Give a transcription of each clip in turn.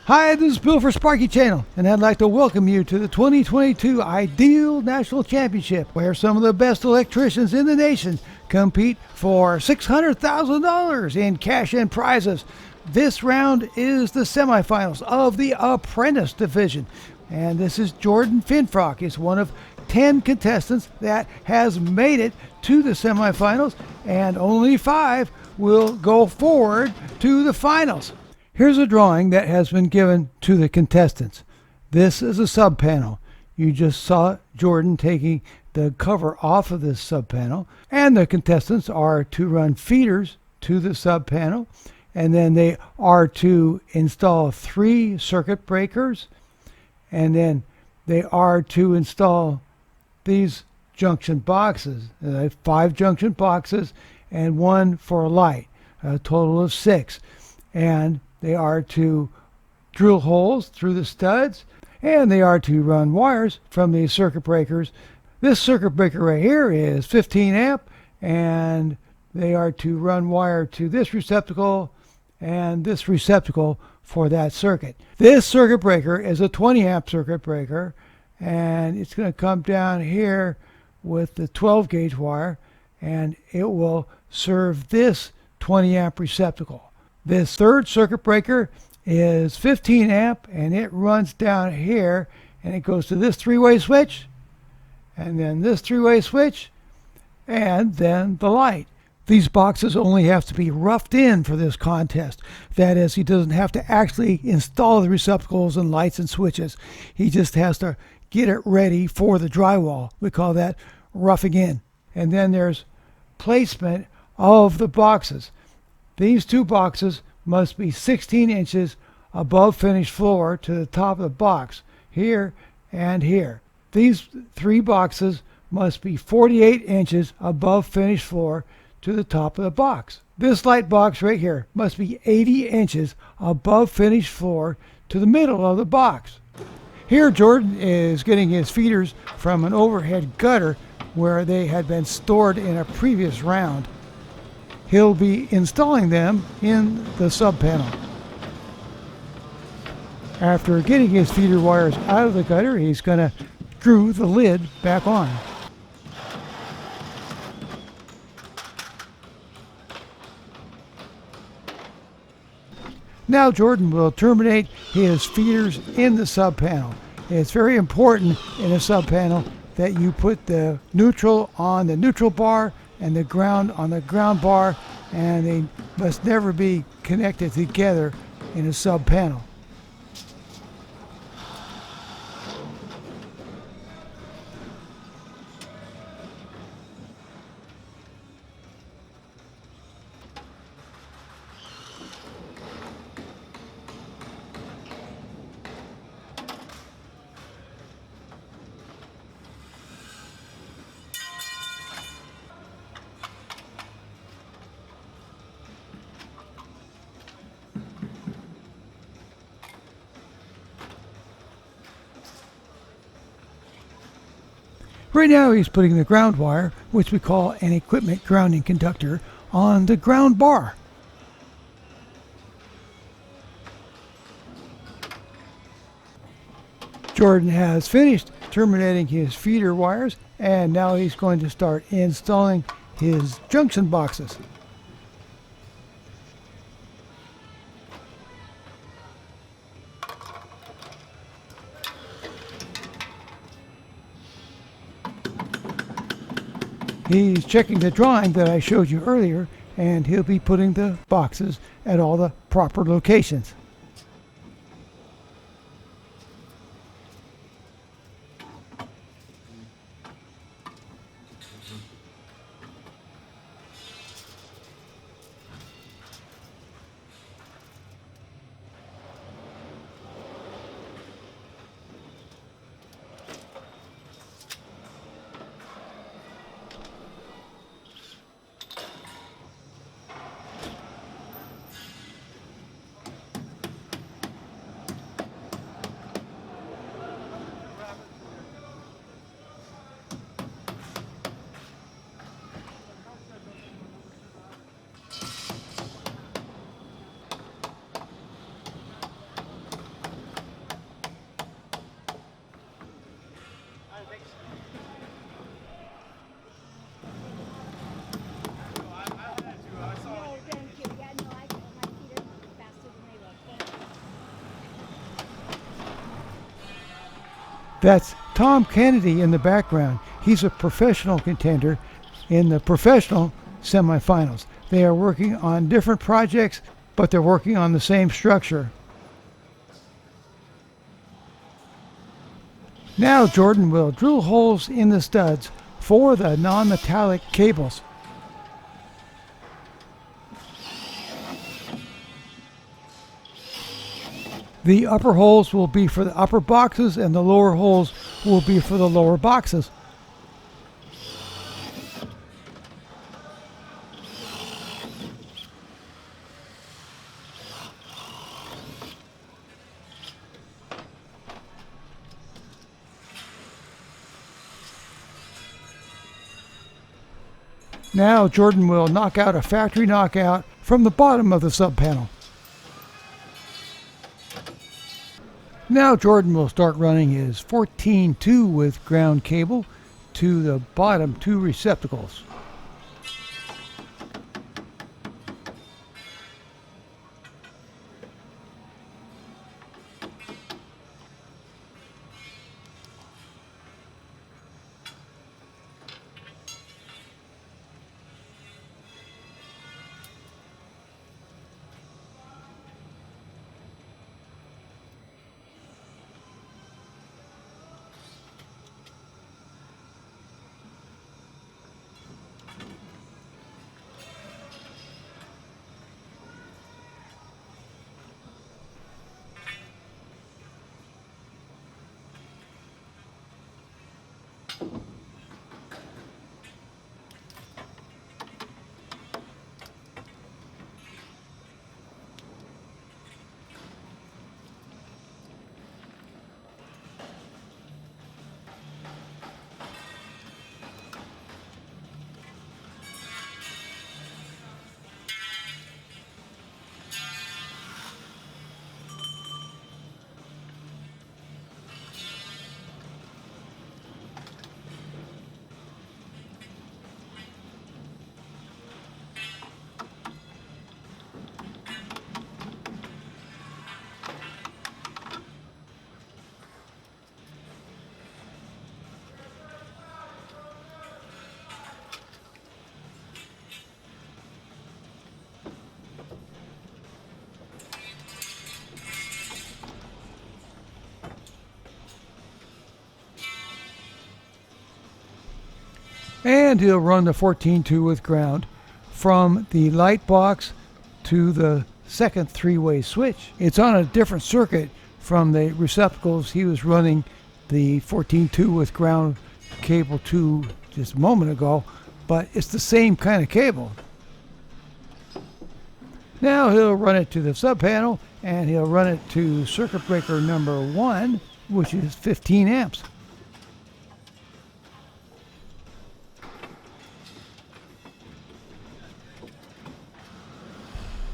Hi, this is Bill for Sparky Channel, and I'd like to welcome you to the 2022 Ideal National Championship, where some of the best electricians in the nation compete for $600,000 in cash and prizes. This round is the semifinals of the Apprentice division, and this is Jordan Finfrock. He's one of 10 contestants that has made it to the semifinals, and only 5 will go forward to the finals. Here's a drawing that has been given to the contestants. This is a sub panel. You just saw Jordan taking the cover off of this sub panel, and the contestants are to run feeders to the sub panel, and then they are to install 3 circuit breakers, and then they are to install these junction boxes. 5 junction boxes and 1 for a light, a total of 6. And they are to drill holes through the studs, and they are to run wires from these circuit breakers. This circuit breaker right here is 15 amp, and they are to run wire to this receptacle and this receptacle for that circuit. This circuit breaker is a 20 amp circuit breaker, and it's going to come down here with the 12 gauge wire, and it will serve this 20 amp receptacle. This third circuit breaker is 15 amp, and it runs down here, and it goes to this 3-way switch, and then this 3-way switch, and then the light. These boxes only have to be roughed in for this contest. That is, he doesn't have to actually install the receptacles and lights and switches. He just has to get it ready for the drywall. We call that roughing in. And then there's placement of the boxes. These 2 boxes must be 16 inches above finished floor to the top of the box, here and here. These 3 boxes must be 48 inches above finished floor to the top of the box. This light box right here must be 80 inches above finished floor to the middle of the box. Here Jordan is getting his feeders from an overhead gutter where they had been stored in a previous round. He'll be installing them in the sub panel. After getting his feeder wires out of the gutter, he's going to screw the lid back on. Now Jordan will terminate his feeders in the sub panel. It's very important in a sub panel that you put the neutral on the neutral bar and the ground on the ground bar, and they must never be connected together in a sub panel. Right now he's putting the ground wire, which we call an equipment grounding conductor, on the ground bar. Jordan has finished terminating his feeder wires, and now he's going to start installing his junction boxes. He's checking the drawing that I showed you earlier, and he'll be putting the boxes at all the proper locations. That's Tom Kennedy in the background. He's a professional contender in the professional semifinals. They are working on different projects, but they're working on the same structure. Now Jordan will drill holes in the studs for the non-metallic cables. The upper holes will be for the upper boxes and the lower holes will be for the lower boxes. Now Jordan will knock out a factory knockout from the bottom of the sub panel. Now Jordan will start running his 14-2 with ground cable to the bottom two receptacles. And he'll run the 14-2 with ground from the light box to the second three-way switch. It's on a different circuit from the receptacles he was running the 14-2 with ground cable to just a moment ago, but it's the same kind of cable. Now he'll run it to the sub panel and he'll run it to circuit breaker number 1, which is 15 amps.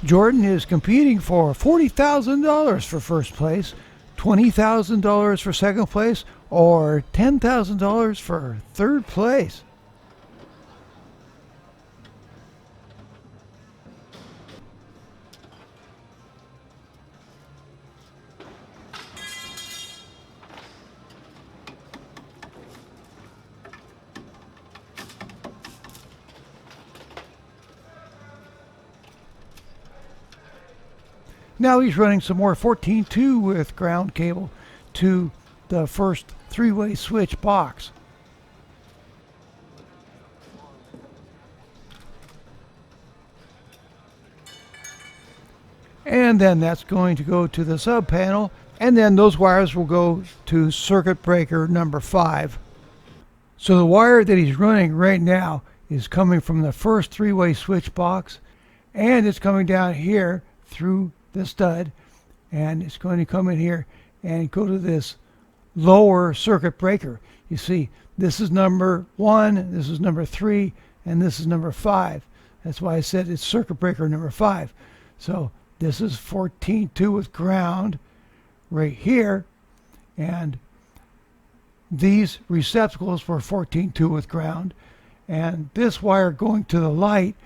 Jordan is competing for $40,000 for first place, $20,000 for second place, or $10,000 for third place. Now he's running some more 14-2 with ground cable to the first three-way switch box. And then that's going to go to the sub panel, and then those wires will go to circuit breaker number 5. So the wire that he's running right now is coming from the first three-way switch box, and it's coming down here through the stud, and it's going to come in here and go to this lower circuit breaker. You see, this is number 1, this is number 3, and this is number 5. That's why I said it's circuit breaker number 5. So this is 14-2 with ground right here, and these receptacles were 14-2 with ground, and this wire going to the light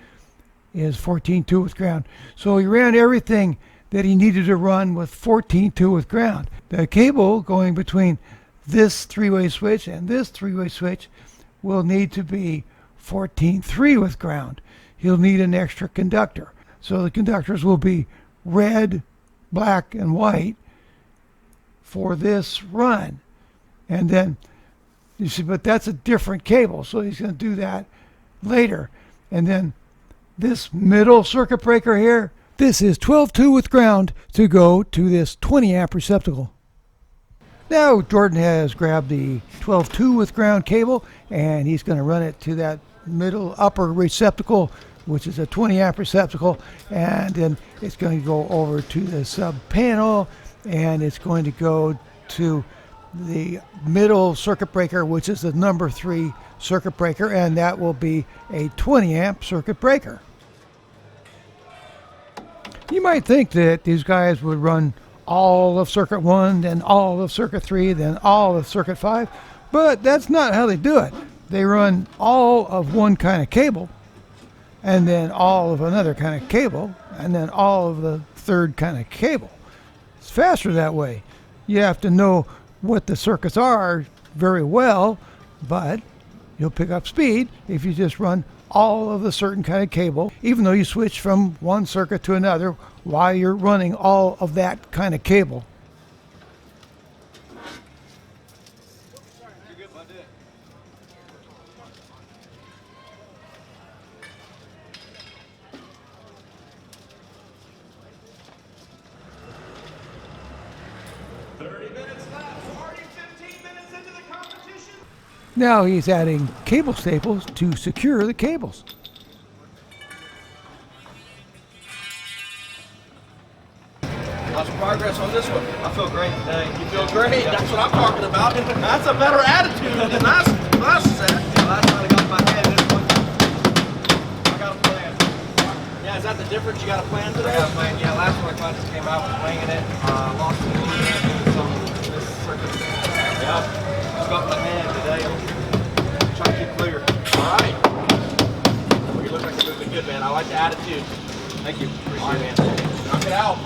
is 14-2 with ground. So he ran everything that he needed to run with 14-2 with ground. The cable going between this three-way switch and this three-way switch will need to be 14-3 with ground. He'll need an extra conductor. So the conductors will be red, black, and white for this run. And then, you see, but that's a different cable, so he's going to do that later. And then this middle circuit breaker here, this is 12-2 with ground to go to this 20 amp receptacle. Now Jordan has grabbed the 12-2 with ground cable, and he's going to run it to that middle upper receptacle, which is a 20 amp receptacle, and then it's going to go over to the sub panel, and it's going to go to the middle circuit breaker, which is the number 3 circuit breaker, and that will be a 20 amp circuit breaker. You might think that these guys would run all of circuit 1, then all of circuit 3, then all of circuit 5, but that's not how they do it. They run all of one kind of cable, and then all of another kind of cable, and then all of the third kind of cable. It's faster that way. You have to know what the circuits are very well, but you'll pick up speed if you just run all of the certain kind of cable, even though you switch from one circuit to another while you're running all of that kind of cable. Now he's adding cable staples to secure the cables. How's progress on this one? I feel great today. You feel great? Yeah. That's what I'm talking about. That's a better attitude than last set. Yeah, last time I got my head this one. I got a plan. Yeah, is that the difference? You got a plan today? I got a plan. Yeah, last one I kind of just came out with winging it. Lost the lead doing some this circumstance. Yeah. Just got my hand today. I'm trying to keep clear. All right. Well, you look like you're moving good, man. I like the attitude. Thank you. Appreciate it, man. Knock it out.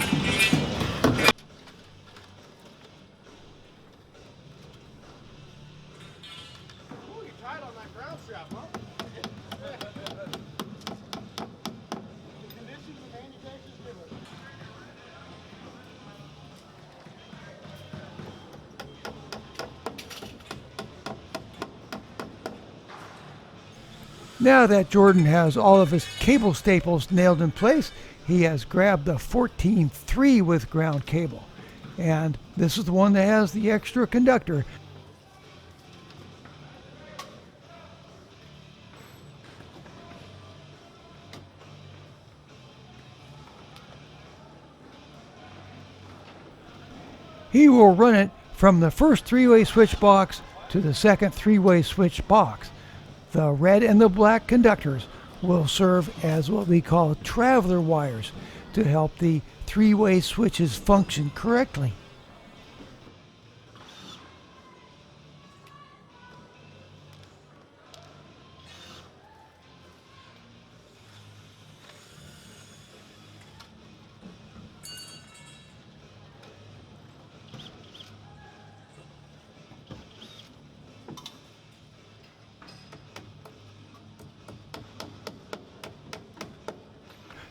Now that Jordan has all of his cable staples nailed in place, he has grabbed the 14-3 with ground cable. And this is the one that has the extra conductor. He will run it from the first three-way switch box to the second three-way switch box. The red and the black conductors will serve as what we call traveler wires to help the three-way switches function correctly.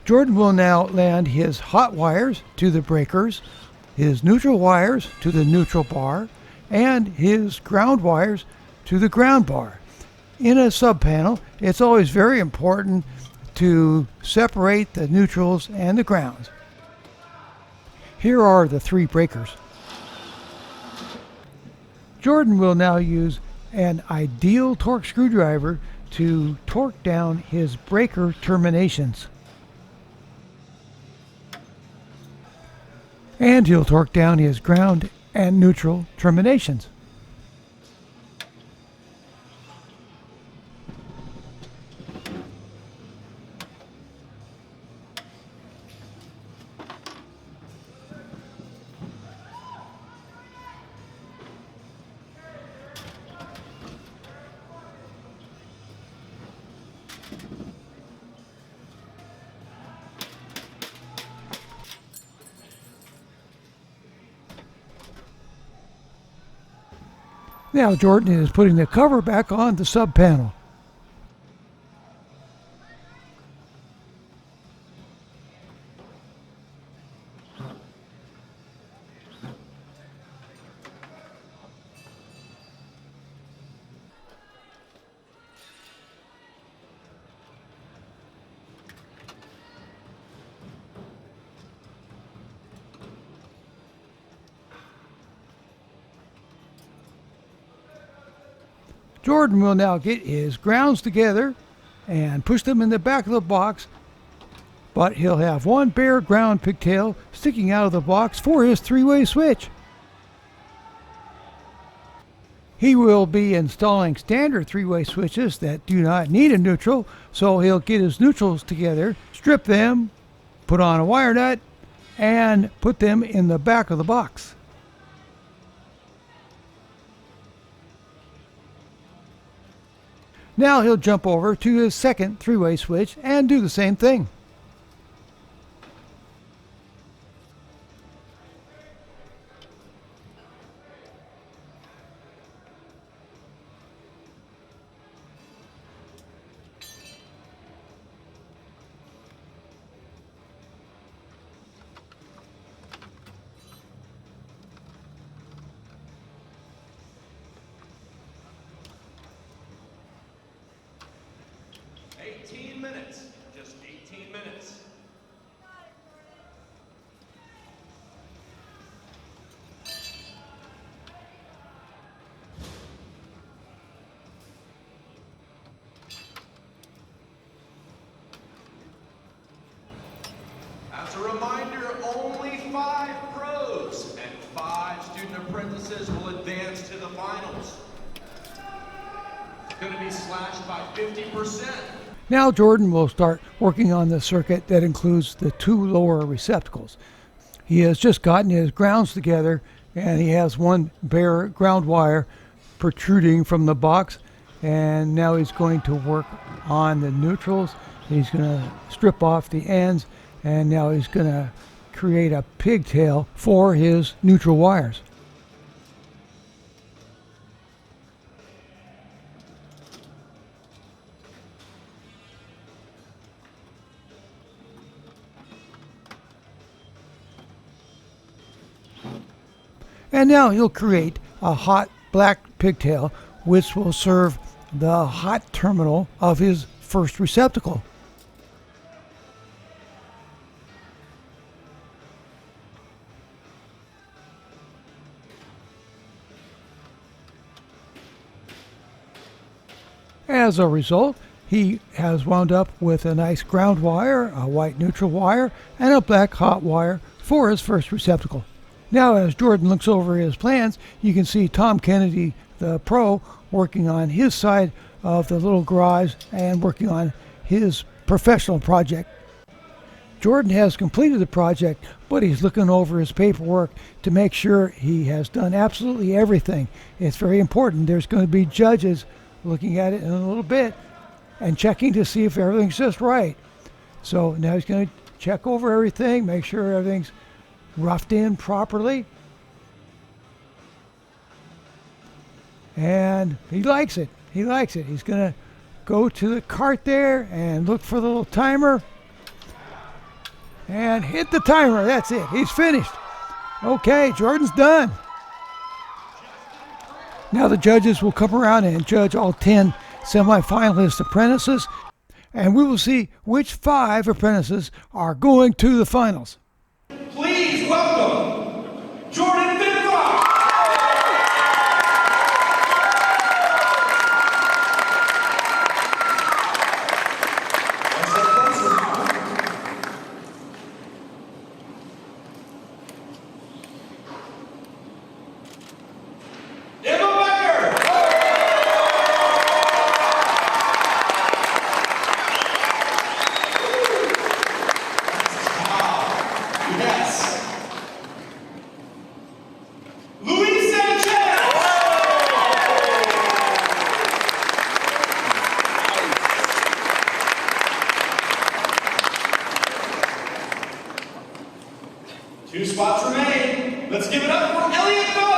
Jordan will now land his hot wires to the breakers, his neutral wires to the neutral bar, and his ground wires to the ground bar. In a sub panel, it's always very important to separate the neutrals and the grounds. Here are the three breakers. Jordan will now use an ideal torque screwdriver to torque down his breaker terminations. And he'll torque down his ground and neutral terminations. Now Jordan is putting the cover back on the sub panel. Jordan will now get his grounds together and push them in the back of the box, but he'll have one bare ground pigtail sticking out of the box for his three-way switch. He will be installing standard three-way switches that do not need a neutral, so he'll get his neutrals together, strip them, put on a wire nut, and put them in the back of the box. Now he'll jump over to his second three-way switch and do the same thing. Just 18 minutes. As a reminder, only 5 pros and 5 student apprentices will advance to the finals. It's going to be slashed by 50%. Now Jordan will start working on the circuit that includes the 2 lower receptacles. He has just gotten his grounds together and he has one bare ground wire protruding from the box, and now he's going to work on the neutrals. He's going to strip off the ends, and now he's going to create a pigtail for his neutral wires. And now he'll create a hot black pigtail which will serve the hot terminal of his first receptacle. As a result, he has wound up with a nice ground wire, a white neutral wire, and a black hot wire for his first receptacle. Now, as Jordan looks over his plans, you can see Tom Kennedy, the pro, working on his side of the little garage and working on his professional project. Jordan has completed the project, but he's looking over his paperwork to make sure he has done absolutely everything. It's very important. There's going to be judges looking at it in a little bit and checking to see if everything's just right. So now he's going to check over everything, make sure everything's roughed in properly, and he likes it. He's going to go to the cart there and look for the little timer and hit the timer. That's it. He's finished. Okay, Jordan's done. Now the judges will come around and judge all 10 semifinalist apprentices, and we will see which 5 apprentices are going to the finals. Please welcome Jordan Finrock. Two spots remain. Let's give it up for Elliot.